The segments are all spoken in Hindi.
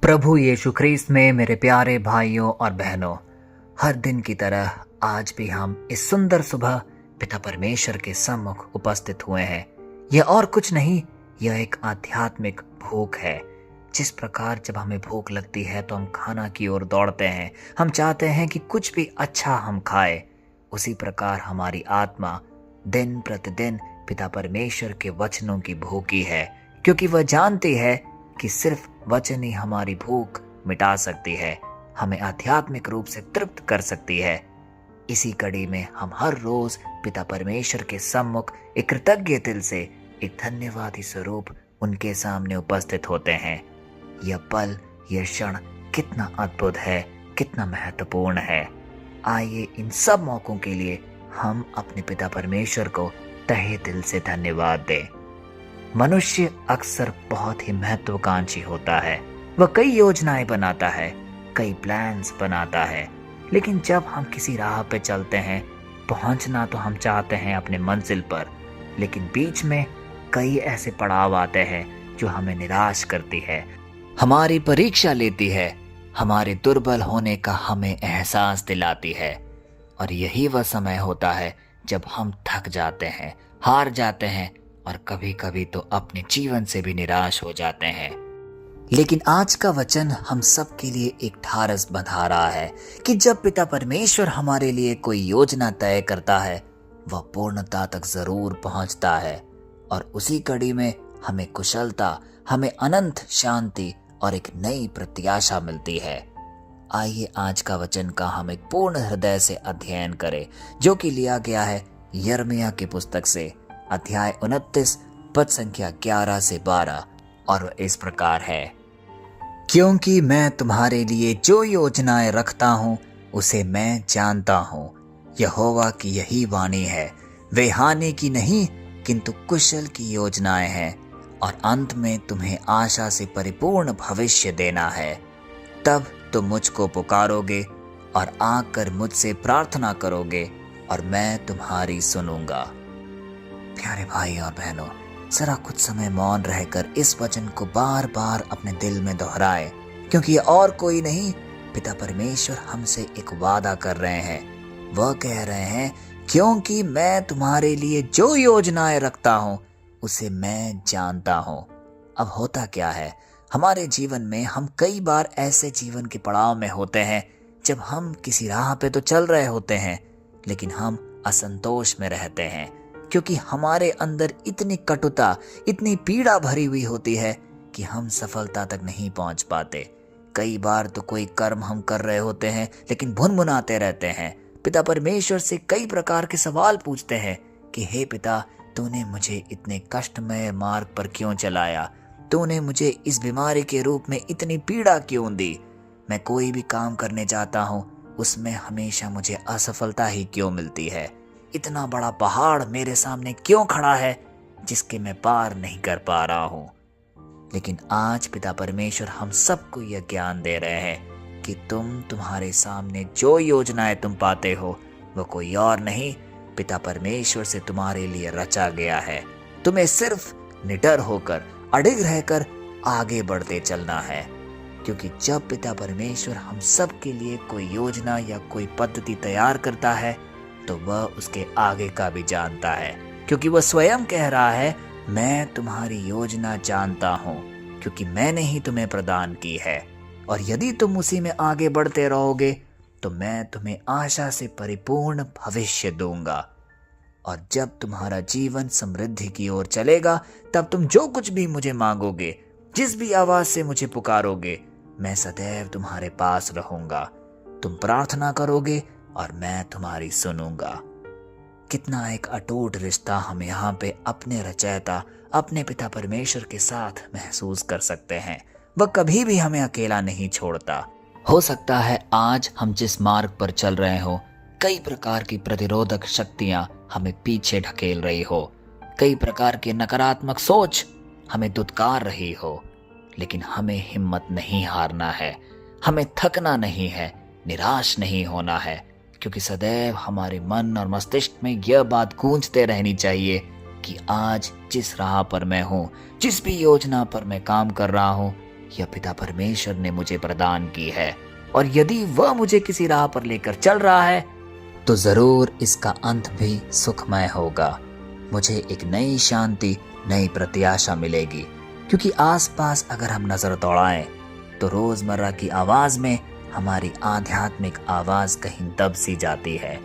प्रभु यीशु ख्रीस्त में मेरे प्यारे भाइयों और बहनों, हर दिन की तरह आज भी हम इस सुंदर सुबह पिता परमेश्वर के सम्मुख उपस्थित हुए हैं। यह और कुछ नहीं, यह एक आध्यात्मिक भूख है। जिस प्रकार जब हमें भूख लगती है तो हम खाना की ओर दौड़ते हैं, हम चाहते हैं कि कुछ भी अच्छा हम खाएं। उसी प्रकार हमारी आत्मा दिन प्रतिदिन पिता परमेश्वर के वचनों की भूखी है, क्योंकि वह जानती है कि सिर्फ वचन ही हमारी भूख मिटा सकती है, हमें आध्यात्मिक रूप से तृप्त कर सकती है। इसी कड़ी में हम हर रोज पिता परमेश्वर के सम्मुख एक कृतज्ञ दिल से, एक धन्यवादी स्वरूप उनके सामने उपस्थित होते हैं। यह पल, यह क्षण कितना अद्भुत है, कितना महत्वपूर्ण है। आइए इन सब मौकों के लिए हम अपने पिता परमेश्वर को तहे दिल से धन्यवाद दें। मनुष्य अक्सर बहुत ही महत्वाकांक्षी होता है। वह कई योजनाएं बनाता है, कई प्लान्स बनाता है, लेकिन जब हम किसी राह पे चलते हैं, पहुंचना तो हम चाहते हैं अपने मंजिल पर, लेकिन बीच में कई ऐसे पड़ाव आते हैं जो हमें निराश करती है, हमारी परीक्षा लेती है, हमारे दुर्बल होने का हमें एहसास दिलाती है। और यही वह समय होता है जब हम थक जाते हैं, हार जाते हैं और कभी कभी तो अपने जीवन से भी निराश हो जाते हैं। लेकिन आज का वचन हम सब के लिए एक ढारस बंधा रहा है कि जब पिता परमेश्वर हमारे लिए कोई योजना तय करता है, वह पूर्णता तक जरूर पहुंचता है। और उसी कड़ी में हमें कुशलता, हमें अनंत शांति और एक नई प्रत्याशा मिलती है। आइए आज का वचन का हम एक पूर्ण हृदय से अध्ययन करें, जो कि लिया गया है यिर्मयाह की पुस्तक से, अध्याय 29 पद संख्या 11 से 12, और इस प्रकार है। क्योंकि मैं तुम्हारे लिए जो योजनाएं रखता हूँ उसे मैं जानता हूँ, यहोवा की यही वाणी है। वे हानि की नहीं किंतु कुशल की योजनाएं हैं, और अंत में तुम्हें आशा से परिपूर्ण भविष्य देना है। तब तुम मुझको पुकारोगे और आकर मुझसे प्रार्थना करोगे और मैं तुम्हारी सुनूंगा। प्यारे भाई और बहनों, जरा कुछ समय मौन रहकर इस वचन को बार बार अपने दिल में दोहराएं, क्योंकि ये और कोई नहीं, पिता परमेश्वर हमसे एक वादा कर रहे हैं। वह कह रहे हैं, क्योंकि मैं तुम्हारे लिए जो योजनाएं रखता हूं उसे मैं जानता हूं। अब होता क्या है, हमारे जीवन में हम कई बार ऐसे जीवन के पड़ाव में होते हैं जब हम किसी राह पे तो चल रहे होते हैं, लेकिन हम असंतोष में रहते हैं, क्योंकि हमारे अंदर इतनी कटुता, इतनी पीड़ा भरी हुई होती है कि हम सफलता तक नहीं पहुंच पाते। कई बार तो कोई कर्म हम कर रहे होते हैं लेकिन भुनभुनाते रहते हैं, पिता परमेश्वर से कई प्रकार के सवाल पूछते हैं कि हे पिता, तूने मुझे इतने कष्टमय मार्ग पर क्यों चलाया? तूने मुझे इस बीमारी के रूप में इतनी पीड़ा क्यों दी? मैं कोई भी काम करने जाता हूँ उसमें हमेशा मुझे असफलता ही क्यों मिलती है? इतना बड़ा पहाड़ मेरे सामने क्यों खड़ा है जिसके मैं पार नहीं कर पा रहा हूँ? लेकिन आज पिता परमेश्वर हम सबको यह ज्ञान दे रहे हैं कि तुम्हारे सामने जो योजनाएं तुम पाते हो वो कोई और नहीं, पिता परमेश्वर से तुम्हारे लिए रचा गया है। तुम्हें सिर्फ निडर होकर, अडिग रहकर आगे बढ़ते चलना है, क्योंकि जब पिता परमेश्वर हम सब के लिए कोई योजना या कोई पद्धति तैयार करता है तो वह उसके आगे का भी जानता है, क्योंकि वह स्वयं कह रहा है, मैं तुम्हारी योजना जानता हूँ, क्योंकि मैंने ही तुम्हें प्रदान की है। और यदि तुम उसी में आगे बढ़ते रहोगे तो मैं तुम्हें आशा से परिपूर्ण भविष्य दूंगा। और जब तुम्हारा जीवन समृद्धि की ओर चलेगा, तब तुम जो कुछ भी मुझे मांगोगे, जिस भी आवाज से मुझे पुकारोगे, मैं सदैव तुम्हारे पास रहूंगा। तुम प्रार्थना करोगे और मैं तुम्हारी सुनूंगा। कितना एक अटूट रिश्ता हम यहाँ पे अपने रचयिता, अपने पिता परमेश्वर के साथ महसूस कर सकते हैं। वह कभी भी हमें अकेला नहीं छोड़ता। हो सकता है आज हम जिस मार्ग पर चल रहे हो, कई प्रकार की प्रतिरोधक शक्तियां हमें पीछे ढकेल रही हो, कई प्रकार की नकारात्मक सोच हमें दुत्कार रही हो, लेकिन हमें हिम्मत नहीं हारना है, हमें थकना नहीं है, निराश नहीं होना है, क्योंकि सदैव हमारे मन और मस्तिष्क में यह बात गूंजते रहनी चाहिए कि आज जिस राह पर मैं हूँ, जिस भी योजना पर मैं काम कर रहा हूँ, यह पिता परमेश्वर ने मुझे प्रदान की है, और यदि वह मुझे किसी राह पर लेकर चल रहा है तो जरूर इसका अंत भी सुखमय होगा। मुझे एक नई शांति, नई प्रत्याशा मिलेगी, क्योंकि आसपास अगर हम नजर दौड़ाएं तो रोजमर्रा की आवाज में हमारी आध्यात्मिक आवाज कहीं दब सी जाती है।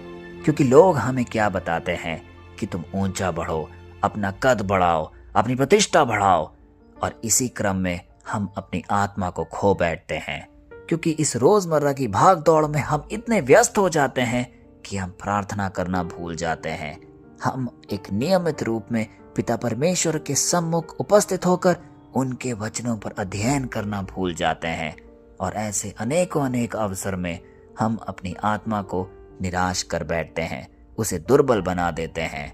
क्योंकि लोग हमें क्या बताते हैं कि तुम ऊंचा बढ़ो, अपना कद बढ़ाओ, अपनी प्रतिष्ठा बढ़ाओ, और इसी क्रम में हम अपनी आत्मा को खो बैठते हैं। क्योंकि इस रोजमर्रा की भाग दौड़ में हम इतने व्यस्त हो जाते हैं कि हम प्रार्थना करना भूल जाते हैं। हम एक नियमित रूप में पिता परमेश्वर के सम्मुख उपस्थित होकर उनके वचनों पर अध्ययन करना भूल जाते हैं, और ऐसे अनेकों अनेक अवसर में हम अपनी आत्मा को निराश कर बैठते हैं, उसे दुर्बल बना देते हैं।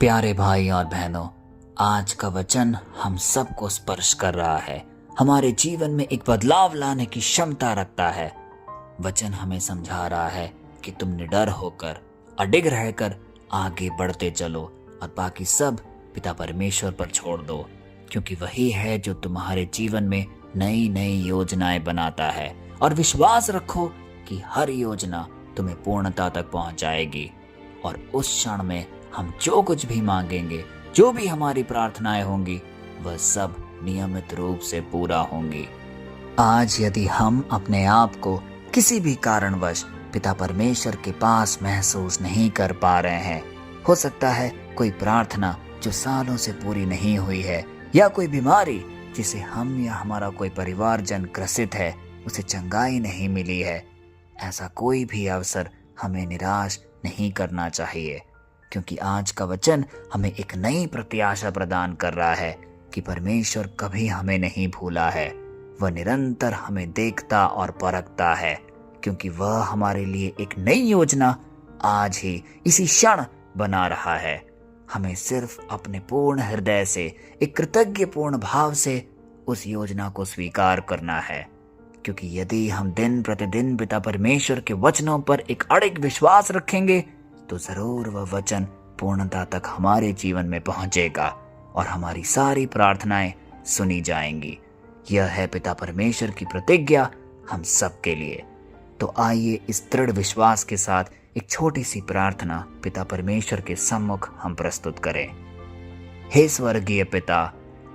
प्यारे भाई और बहनों, आज का वचन हम सबको स्पर्श कर रहा है, हमारे जीवन में एक बदलाव लाने की क्षमता रखता है। वचन हमें समझा रहा है कि तुम निडर होकर, अडिग रहकर आगे बढ़ते चलो, और बाकी सब पिता परमेश्वर पर छोड़ दो, क्योंकि वही है जो तुम्हारे जीवन में नई नई योजनाएं बनाता है। और विश्वास रखो कि हर योजना तुम्हें पूर्णता तक पहुंचाएगी, और उस क्षण में हम जो कुछ भी मांगेंगे, जो भी हमारी प्रार्थनाएं होंगी, वह सब नियमित रूप से पूरा होंगी। आज यदि हम अपने आप को किसी भी कारणवश पिता परमेश्वर के पास महसूस नहीं कर पा रहे हैं, हो सकता है कोई प्रार्थना जो सालों से पूरी नहीं हुई है, या कोई बीमारी जिसे हम या हमारा कोई परिवारजन ग्रसित है, उसे चंगाई नहीं मिली है, ऐसा कोई भी अवसर हमें निराश नहीं करना चाहिए। क्योंकि आज का वचन हमें एक नई प्रत्याशा प्रदान कर रहा है कि परमेश्वर कभी हमें नहीं भूला है। वह निरंतर हमें देखता और परखता है, क्योंकि वह हमारे लिए एक नई योजना आज ही इसी क्षण बना रहा है। हमें सिर्फ अपने पूर्ण हृदय से, एक कृतज्ञपूर्ण भाव से उस योजना को स्वीकार करना है। क्योंकि यदि हम दिन प्रतिदिन पिता परमेश्वर के वचनों पर एक अड़िग विश्वास रखेंगे तो जरूर वह वचन पूर्णता तक हमारे जीवन में पहुंचेगा और हमारी सारी प्रार्थनाएं सुनी जाएंगी। यह है पिता परमेश्वर की प्रतिज्ञा हम सबके लिए। तो आइए इस दृढ़ विश्वास के साथ एक छोटी सी प्रार्थना पिता परमेश्वर के सम्मुख हम प्रस्तुत करें। हे स्वर्गीय पिता,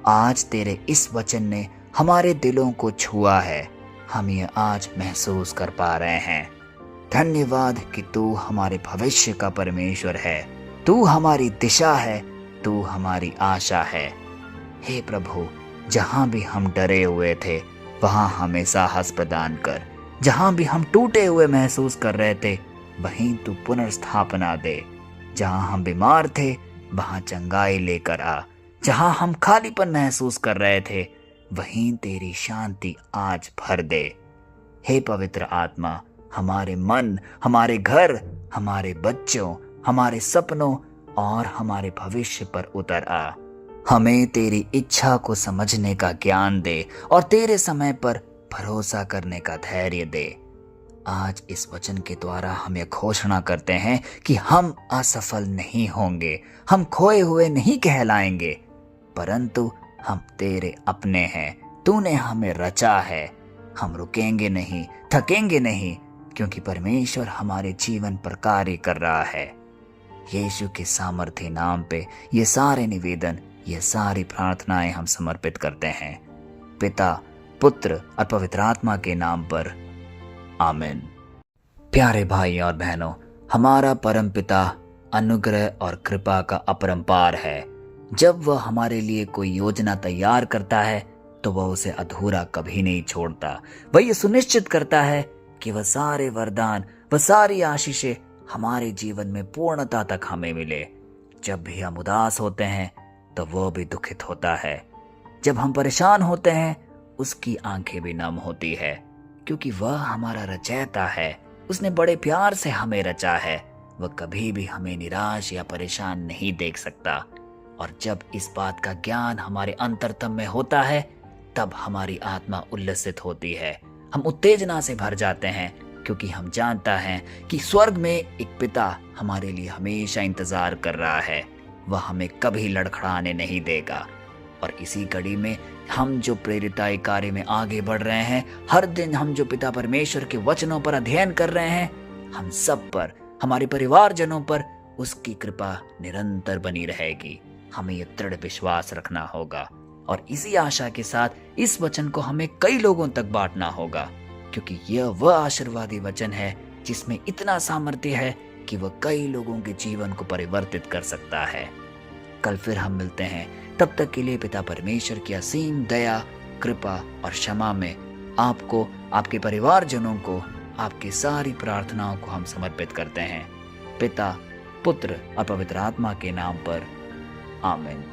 आज तेरे इस वचन ने हमारे दिलों को छुआ है। हम ये आज महसूस कर पा रहे हैं। धन्यवाद कि तू हमारे भविष्य का परमेश्वर है, तू हमारी दिशा है, तू हमारी आशा है। हे प्रभु, जहाँ भी हम डरे हुए थे वहाँ हमें साहस प्रदान कर। जहाँ भी हम टूटे हुए महसूस कर रहे थे वहीं तू पुनर्स्थापना दे। जहाँ हम बीमार थे वहाँ चंगाई लेकर आ। जहाँ हम खालीपन महसूस कर रहे थे वहीं तेरी शांति आज भर दे। हे पवित्र आत्मा, हमारे मन, हमारे घर, हमारे बच्चों, हमारे सपनों और हमारे भविष्य पर उतर आ। हमें तेरी इच्छा को समझने का ज्ञान दे और तेरे समय पर भरोसा करने का धैर्य दे। आज इस वचन के द्वारा हम यह घोषणा करते हैं कि हम असफल नहीं होंगे, हम खोए हुए नहीं कहलाएंगे, परंतु हम तेरे अपने हैं। तूने हमें रचा है। हम रुकेंगे नहीं, थकेंगे नहीं, क्योंकि परमेश्वर हमारे जीवन पर कार्य कर रहा है। यीशु के सामर्थ्य नाम पे ये सारे निवेदन, ये सारी प्रार्थनाएं हम समर्पित करते हैं। पिता, पुत्र और पवित्र आत्मा के नाम पर, आमीन। प्यारे भाई और बहनों, हमारा परम पिता अनुग्रह और कृपा का अपरंपार है। जब वह हमारे लिए कोई योजना तैयार करता है तो वह उसे अधूरा कभी नहीं छोड़ता। वह ये सुनिश्चित करता है कि वह सारे वरदान, वह सारी आशीषें हमारे जीवन में पूर्णता तक हमें मिले। जब भी हम उदास होते हैं तो वह भी दुखित होता है। जब हम परेशान होते हैं उसकी आंखें भी नम होती है, क्योंकि वह हमारा रचयिता है। उसने बड़े प्यार से हमें रचा है। वह कभी भी हमें निराश या परेशान नहीं देख सकता। और जब इस बात का ज्ञान हमारे अंतरतम में होता है तब हमारी आत्मा उल्लसित होती है। हम उत्तेजना से भर जाते हैं, क्योंकि हम जानता हैं कि स्वर्ग में एक पिता हमारे लिए हमेशा इंतजार कर रहा है। वह हमें कभी लड़खड़ाने नहीं देगा। और इसी कड़ी में हम जो प्रेरिताई कार्य में आगे बढ़ रहे हैं, हर दिन हम जो पिता परमेश्वर के वचनों पर अध्ययन कर रहे हैं, हम सब पर, हमारे परिवारजनों पर उसकी कृपा निरंतर बनी रहेगी। हमें यह दृढ़ विश्वास रखना होगा और इसी आशा के साथ इस वचन को हमें कई लोगों तक बांटना होगा, क्योंकि यह वह आशीर्वादी वचन है जिसमें इतना सामर्थ्य है कि वह कई लोगों के जीवन को परिवर्तित कर सकता है। कल फिर हम मिलते हैं, तब तक के लिए पिता परमेश्वर की असीम दया, कृपा और क्षमा में आपको, आपके परिवारजनों को, आपकी सारी प्रार्थनाओं को हम समर्पित करते हैं। पिता, पुत्र और पवित्र आत्मा के नाम पर, आमीन।